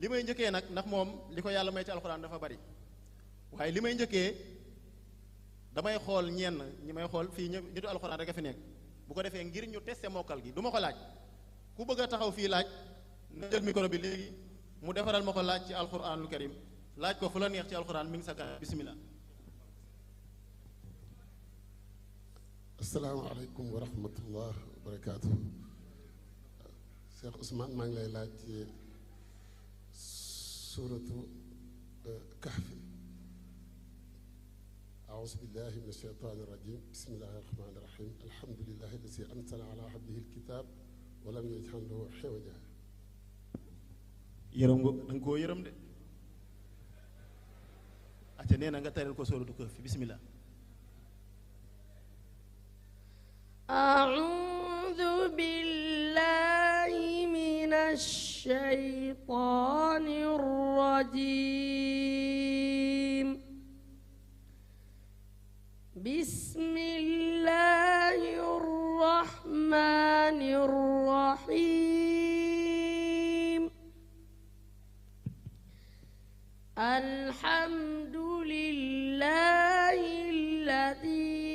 li may njëkkee nag ndax moom li ko yàlla may ci alxuraan dafa bari waaye li may njëkkee damay xool ñenn ñi may xool fii ñëpp nitu alxuraan rek a fi nekk bu ko defee ngir ñu testé mokkal gi du ma ko laaj ku bëgg a taxaw fii laaj na jël micro bi léegi mu defaral ma ko laaj ci alxuraanul karim laaj ko fu la neex ci alxuraan mi ngi sa kanam bismillah. asalaamaaleykum wa rahmatullah wa barakaatu. Cheikh Ousmane maa ngi lay laaj ci suuratu kahfi. أعوذ بالله من الشيطان الرجيم بسم الله الرحمن الرحيم الحمد لله الذي أنزل على عبده الكتاب ولم يجعل له عوجا. yërëm nga da nga koo yërëm de. ate nee na nga tareel ko suuratu kahfi bismillah. أعوذ بالله من الشيطان الرجيم بسم الله الرحمن الرحيم الحمد لله الذي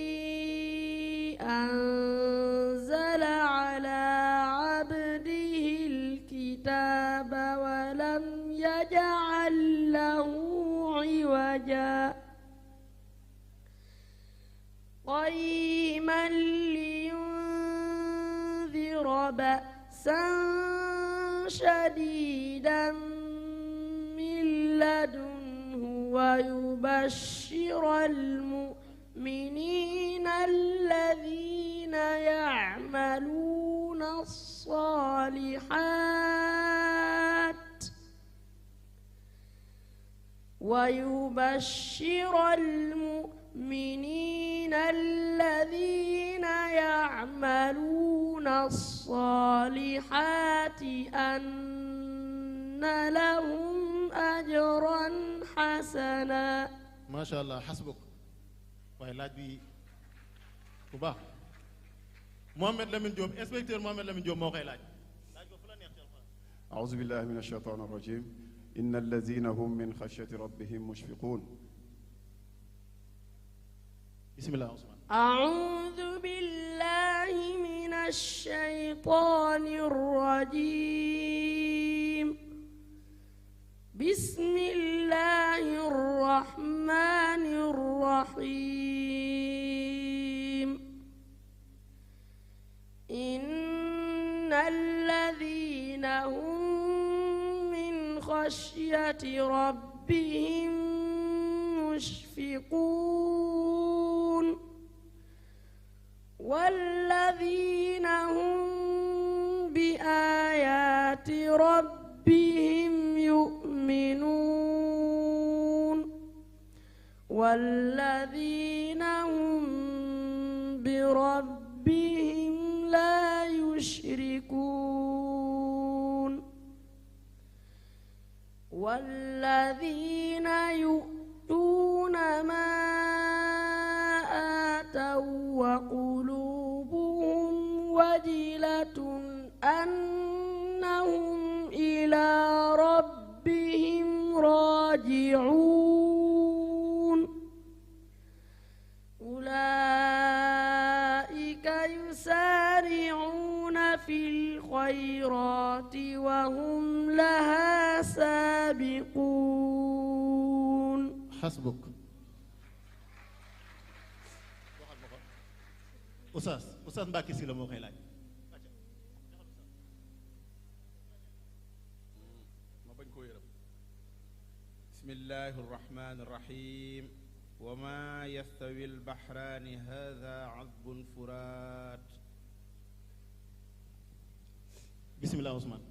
أنزل على عبده الكتاب ولم يجعل له عوجا قيما لينذر بأسا شديدا من لدنه ويبشر المؤمنين الذين يعملون الصالحات ويبشر المؤمنين الذين يعملون الصالحات أن لهم أجرا حسنا ما شاء الله حسبك waaye laaj bi bu baax Mohamed Lamine Diop inspecteur Mohamed Lamine Diop moo koy laaj ko fu la neex ci alxuraan. أعوذ بالله من الشيطان الرجيم إن الذين هم من خشية ربهم مشفقون. بسم الله عثمان. أعوذ بالله من الشيطان الرجيم بسم الله الرحمن الرحيم إن الذين هم من خشية ربهم مشفقون والذين هم بآيات ربهم يؤمنون والذين هم بربهم لا يشركون والذين يؤتون ما آتوا وقلوبهم وجلة أنهم إلى ربهم راجعون أولئك يسارعون في الخيرات وهم لها سابقون. حسبك. Oustaz Mbacké Sylla moo koy laaj. بسم الله الرحمن الرحيم وما يستوي البحران هذا عذب فرات. بسم الله عثمان.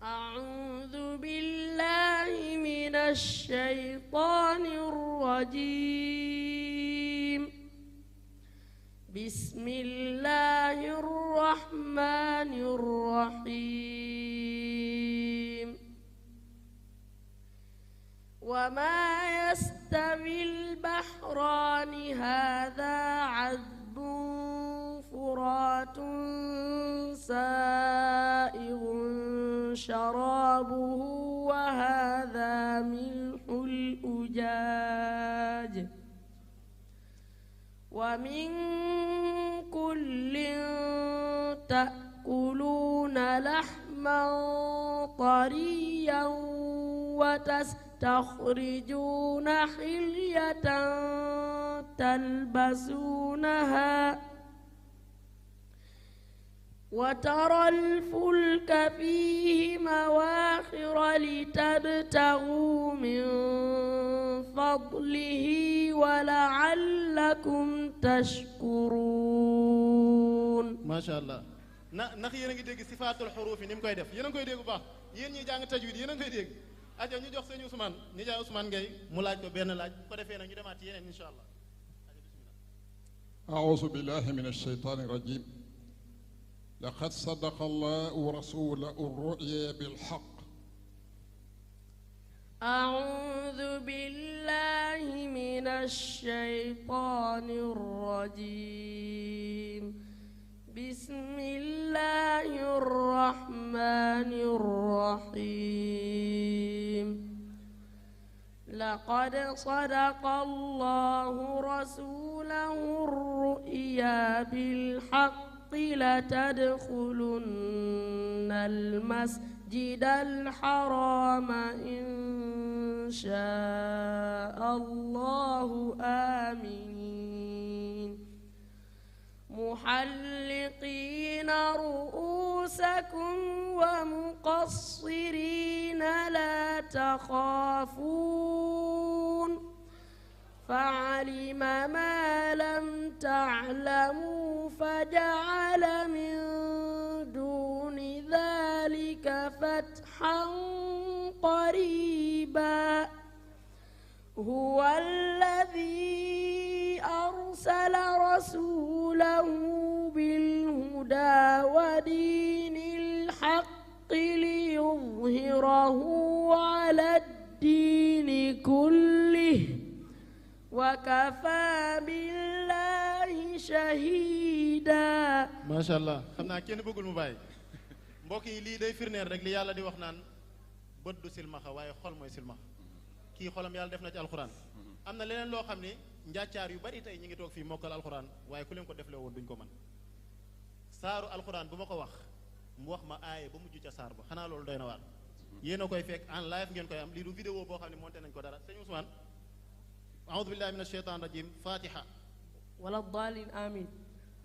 أعوذ بالله من الشيطان الرجيم بسم الله الرحمن الرحيم وما يستوي البحران هذا عذب فرات سائغ شرابه وهذا ملح الأجاج ومن كل تأكلون لحما طريا وتستخرجون حلية تلبسونها وترى الفلك فيه مواخر لتبتغوا من فضله ولعلكم تشكرون. ما شاء الله. ndax yéen a ngi dégg sifaatul xuruuf yi ni mu koy def yéen a ngi koy dégg bu baax yéen ñi jàng tajwid yéen a ngi koy dégg aja ñu jox sëñ Ousmane ni jaay Ousmane Gueye mu laaj ko benn laaj bu ko defee nag ñu demaat ci yeneen insha allah. أعوذ بالله من الشيطان الرجيم لقد صدق الله رسوله الرؤيا بالحق. أعوذ بالله من الشيطان الرجيم بسم الله الرحمن الرحيم لقد صدق الله رسوله الرؤيا بالحق لتدخلن المسجد الحرام إن شاء الله آمنين محلقين رؤوسكم ومقصرين لا تخافون فعلم ما لم تعلموا فجعل من دون ذلك فتحا قريبا هو الذي أرسل رسوله بالهدى ودين الحق ليظهره على الدين كله وكفى بالله شهيدا. ما شاء الله. xam naa kenn bëggul mu bàyyi mbokk yi lii day firneel rek li yàlla di wax naan bët du silmaxa waaye xol mooy silmaxa kii xolam yàlla def na ci alxuraan. am na leneen loo xam ne njàccaar yu bari tey ñi ngi toog fii mokkal alxuraan waaye ku leen ko deflee woon duñ ko mën saaru alxuraan bu ma ko wax mu wax ma aaye ba mujj ca saar ba xanaa loolu doy na waar yéen a koy fekk en live ngeen koy am lii du vidéo boo xam ne monté nañ ko dara sëñ Ousmane a'udhu billahi minash shaitanir rajim fatiha wala daalin amin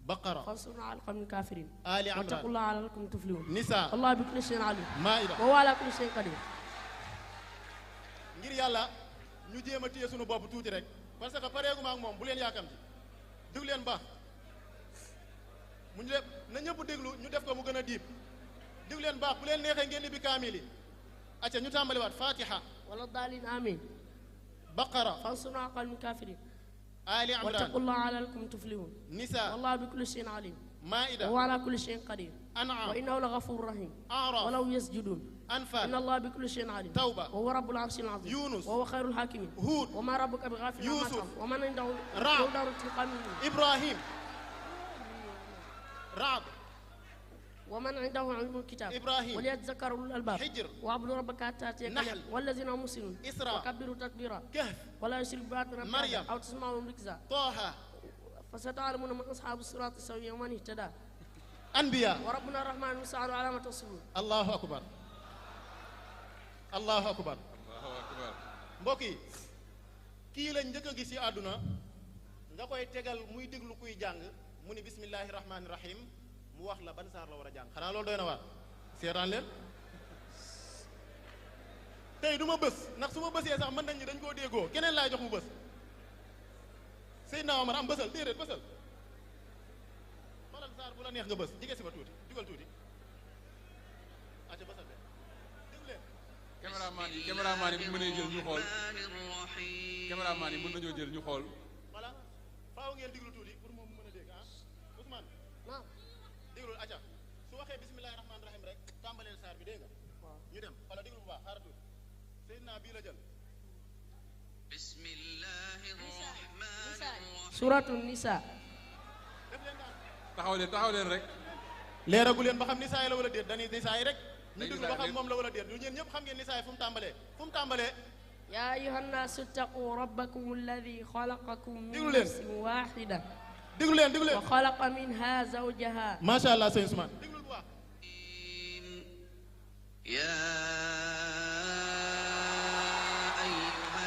baqara fansurna ala alqawmil kafirin ali imran wattaqullaha la'allakum tuflihun nisa allah bi kulli shay'in alim maida wa huwa ala kulli shay'in qadir. ngir yàlla ñu jéem a téye suñu bopp tuuti rek parce que pareeguma ak moom bu leen yaakamti déglu leen baax mu ñu def na ñëpp déglu ñu def ko mu gën a diib déglu leen baax bu leen neexee ngeen bi kaamil yi acca ñu tàmbaliwaat fatiha wala daalin amin baqara fansurna ala alqawmil kafirin ali imran wattaqullaha la'allakum tuflihun nisa wallahu bi kulli shay'in alim maida wa huwa ala kulli shay'in qadir an'am wa innahu laghafurur rahim a'raf walaw yasjudun anfal inna allaha bi kulli shay'in alim tawba wa huwa rabbul arshil azim yunus wa huwa khairul hakimin hud wa ma rabbuka bighafilin amma Yusuf. ta'malun wa man indahu Ra'd. darul tilqamin ibrahim ra'd ومن عنده علم الكتاب إبراهيم. وليتذكر أولو الألباب حجر. واعبدوا ربك حتى يأتيك نحل. اليقين والذين هم مسلمون إسراء. وكبروا تكبيرا كهف ولا يشرك بآيات ربك مريم. أحدا أو تسمعوا ركزا طه فستعلمون من أصحاب الصراط السوي ومن اهتدى انبياء وربنا الرحمن المستعان على ما تصفون. allahu akbar allahu akbar mbokk yi kii lañ njëkk a gis ci àdduna nga koy tegal muy déglu kuy jàng mu ni bismillahi rahmaani rahim mu wax la ban saar la war a jàng xanaa loolu doy na waar seetaan leen tey du ma bës ndax su ma bësee sax mën nañ ni dañ koo déggoo keneen laay jox mu bës Seydina Omar am bësal déedéet bësal xoolal saar bu la neex nga bës jige si ba tuuti jugal tuuti acca bësal de déglu leen caméraman yi bu mënee jël ñu xool caméraman yi mën nañoo jël ñu xool. voilà faaw ngeen déglu tuuti pour moom mu mën a dégg ah Ousmane naam déglul acca su waxee bismillahi rahmaani rahim rek tàmbaleel saar bi dégg nga ñu dem wala déglu bu baax xaaral tuuti Seydina bii la jël Suratu Nisa. def leen daal taxaw leen rek. leeragu leen ba xam nisaa yi la wala déet dañuy nisaa yi rek ñu déglu ba xam moom la wala déet ñu ñeen ñëpp xam ngeen nisaa yi fu mu tàmbalee يا أيها الناس اتقوا ربكم الذي خلقكم من ديقولوا لين. نفس واحدة déglu leen déglu leen وخلق منها زوجها macha allah sëñ Ousmane déglu bu baax يا أيها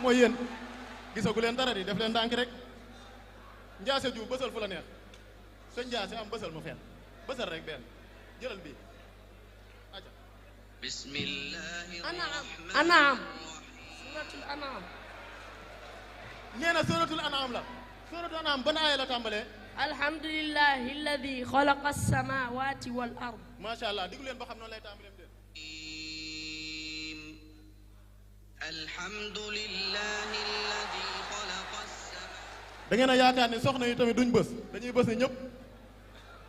mooy yéen gisagu leen dara di def leen ndànk rek njaase ju bësal fu la neex sa njaase am bësal mu fenn bësal rek benn jëlal bii aja بسم الله أنعم الرحمن أنعم سورة الأنعام nee na suratul an'am la suratul an'am ban aaya la tàmbalee الحمد لله الذي خلق السماوات والأرض macha allah déglu leen ba xam noonu lay tàmbalee déet الرحيم الحمد لله الذي خلق السماوات da ngeen a yaakaar ni soxna yi tamit duñ bës dañuy bës ni ñëpp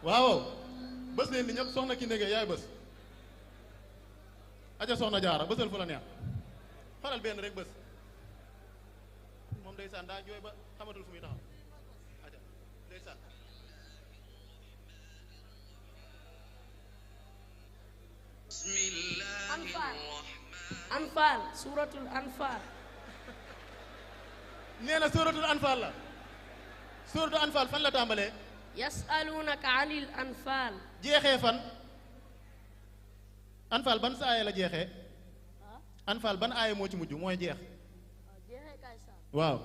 waaw bës leen ni ñëpp soxna ki ndege yaay bës aja soxna jaara bësal fu la neex faral benn rek bës moom ndeysaan daa jooy ba xamatul fu muy taxaw aja ndeysaan بسم الله أنفال الرحمن أنفال سورة الأنفال nee na suratul anfal la suratul anfal fan la tàmbalee يسألونك عن الأنفال jeexee fan anfal ban sa aaya la jeexee anfal ban aaya moo ci mujj mooy jeex waaw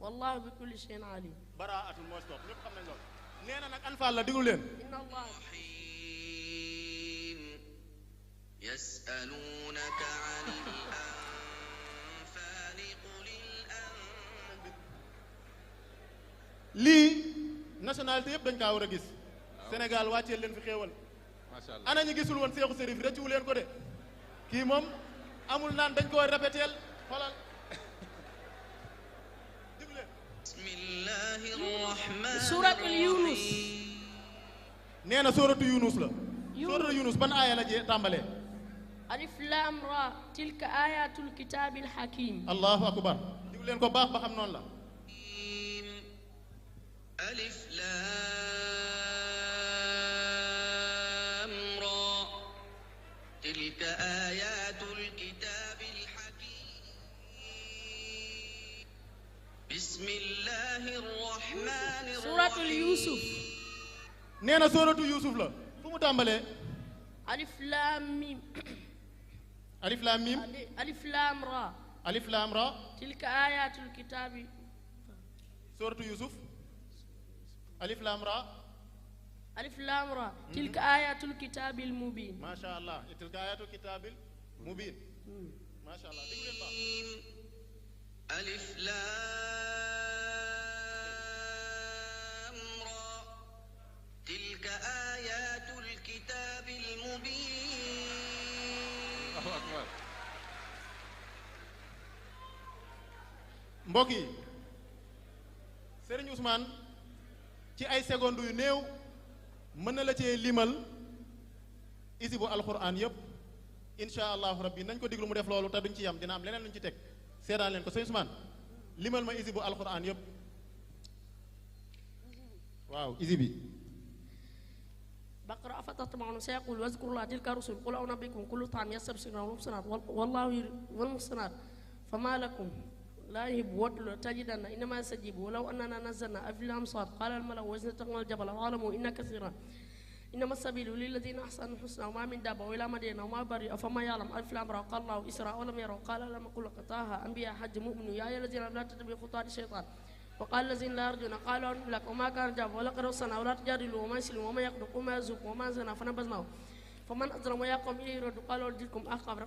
والله بكل شيء عليم baraatul moo stop ñëpp xam nañ loolu nee na nag anfal la diglu leen إن الله الرحيم يسألونك عن الأنفال قل الأنفال lii nationalité yëpp dañ kaa war a gis Sénégal wàcceel leen fi xéewal macha allah ana ñu gisul woon Seexu Sërif rëccu leen ko de kii moom amul naan dañ ko répéteel xoolal diglu leen بسم الله الرحمن سورة اليونس nee na sóoratu Yunus la sóoratu Yunus ban aaya la jee tàmbalee ألف لام را تلك آيات الكتاب الحكيم allahu akbar diglu leen ko baax ba xam noonu la ألف لام را تلك آيات الكتاب الحكيم بسم الله الرحمن سورة الرحيم اليوسف nee na sóoratu Yuusuf la fu mu tàmbalee ألف لام ميم alif laam miim ألف لام را alif laam ra تلك آيات الكتاب sóoratu Yuusuf alif laam ra ألف لام را تلك آيات الكتاب المبين macha allah tilka ayatul kitaabil mubiin macha allah diglu leen baax ألف لام را تلك آيات الكتاب المبين Allahu akbar mbokk yi Serigne Ousmane ci ay secondes yu néew mën na la cee limal isibu alquran yëpp insha allahu rabbi nañ ko diglu mu def loolu te duñ ci yam dina am leneen luñ ci teg seedaan leen ko Serigne Ousmane limal ma isibu alquran yëpp waaw isi bi بقرة أفتطمعون سيقول واذكر الله تلك الرسل قل أنبئكم كل طعام يستبشرون والمحصنات والله والمحصنات فما لكم لا يهب وتل تجدن إنما يستجيب ولو أننا نزلنا أفي الأمصار قال الملأ وزنتقنا الجبل وعلموا إن كثيرا إنما السبيل للذين أحسنوا الحسنى وما من دابة وإلى مدينة وما بريء فما يعلم ألف الأمر قال الله إسراء ولم يروا قال لم أقل لك طه أنبياء حج مؤمن يا أيها الذين لا تتبعوا خطوات الشيطان وقال الذين لا يرجون قالوا أن لك وما كان جاب ولقد رسلنا ولا تجادلوا وما يسلم وما يقدر وما يزوق وما زنا فنبذناه فمن أظلم ويا قوم إليه يرد قالوا أرجلكم أخاف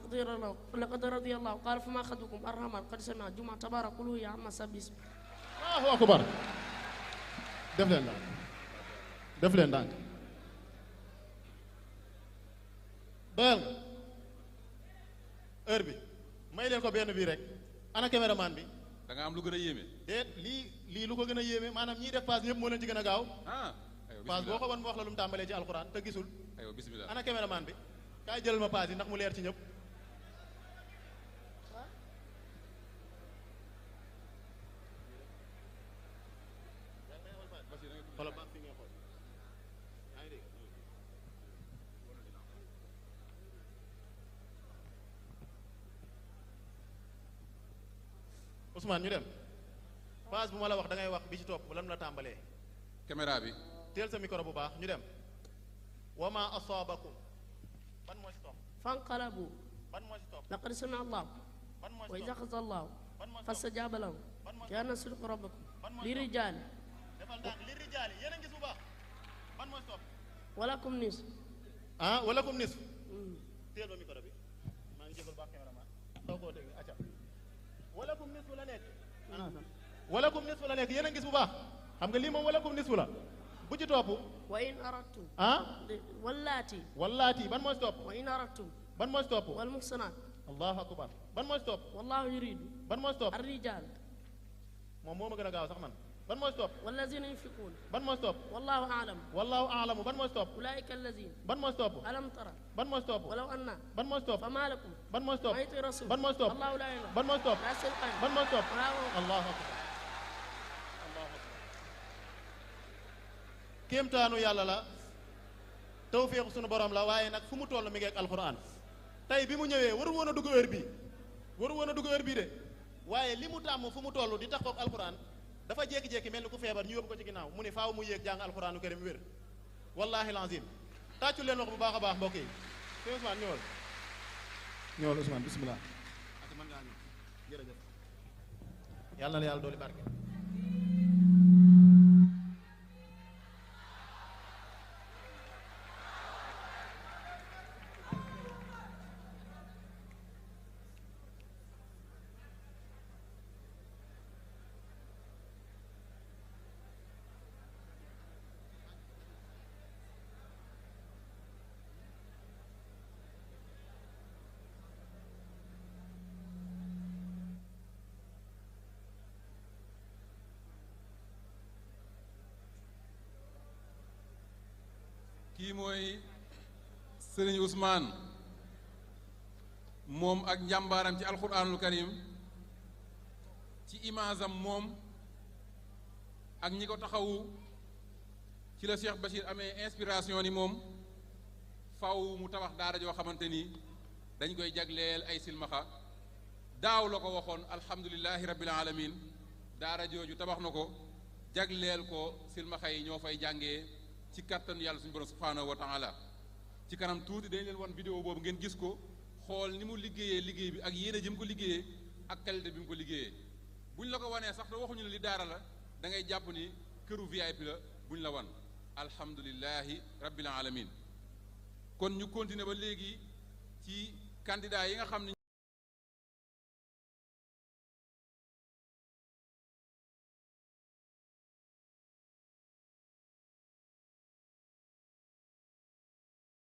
لقد رضي الله قال فما أخذكم الرحمن قد سمع جمعة تبارك قلوا يا عم سبيس allahu akbar def leen ndànk def leen ndànk doyal nga heure bi may leen ko benn bii rek ana caméraman bi da nga am lu gën a yéeme déet lii lu ko gën a yéeme maanaam ñiy def paas ñëpp moo leen ci gën a gaaw ah aywa paas boo bismillah ko wan mu wax la lu mu tàmbalee ci alxuraan te gisul aywa bismillah ana caméraman bi kaay jëlal ma paas yi ndax mu leer ci ñëpp xoolal baax fi ngay xool yaa ngi dégg Ousmane ñu dem phase bu ma la wax da ngay wax bi ci topp lan la tàmbalee. caméra bi. teel sa micro bu baax ñu dem. wa ma asaabakum. ban moo ci topp. fanqalabu ban moo ci topp. laqad sami'a Allahu ban moo wa ci idha topp. akhadha Allahu ban moo ci topp. fastajaba lahum ban moo ci kaana sidqu rabbikum ban moo ci li topp. rijaali defal ndànk li rijaali yéen a ngi gis bu baax. ban moo ci topp. walakum nisf ah walakum nisf. teel ba micro bi maa ngi jégalu baax cameraman doo koo dégg acca walakum nisfu la nekk. walakum nisfu la nekk yéen a ngi gis bu baax xam nga lii moom walakum nisfu la bu ci topp. wa in aradtum ah wallaati wallaati ban moo ci topp. wa in aradtum ban moo ci topp. wal muhsanaat allahu akbar ban moo ci topp. wallahu yuridu ban moo ci topp. ar-rijaal moom moo ma gën a gaaw sax man ban moo ci topp. wallazina yunfiquuna ban moo ci topp. wallahu a'lam wallahu a'lamu ban moo ci topp. ulaa'ika allazina ban moo ci topp. alam tara ban moo ci topp. walaw anna ban moo ci topp. fama lakum ban moo ci topp. ma yuti rasul ban moo ci topp. allahu la ilaha ban moo ci topp. la sultan ban moo ci topp. allahu allahu akbar allahu akbar kéemtaanu yàlla la tawféexu sunu borom la waaye nag fu mu toll mi ngi ak alxuraan tey bi mu ñëwee waru woon a dugg heure bii waru woon a dugg heure bii de waaye li mu tàmm fu mu toll di taxaw ak alxuraan dafa jékki-jékki mel ni ku feebar ñu yóbbu ko ci ginnaaw mu ne faaw mu yéeg jàng alxuraanu karim wér wallahi lazim tàccu leen wax bu baax a baax mbokk yi sëñ Ousmane ñëwal ñëwal Ousmane bismillah ak mën ngaa ñëw jërëjëf yàlla na la yàlla dooli barke kii mooy sëriñ Ousmane moom ak njàmbaaram ci alquranul karim ci image am moom ak ñi ko taxawu ci la Cheikh Bachir amee inspiration ni moom faw mu tabax daara joo xamante ni dañ koy jagleel ay silmaxa daaw la ko waxoon alhamdulillahi rabbil alamin daara jooju tabax na ko jagleel ko silmaxa yi ñoo fay jàngee ci kàttanu yàlla suñu borom subhaanahu wa taala ci kanam tuuti dañ leen wan vidéo boobu ngeen gis ko xool ni mu liggéeyee liggéey bi ak yéene ji mu ko liggéeyee ak qualité bi mu ko liggéeyee buñ la ko wanee sax te waxuñu ne li daara la da ngay jàpp ni këru VIP la buñ la wan alhamdulillahi rabbil alamin kon ñu continuer ba léegi ci candidat yi nga xam ne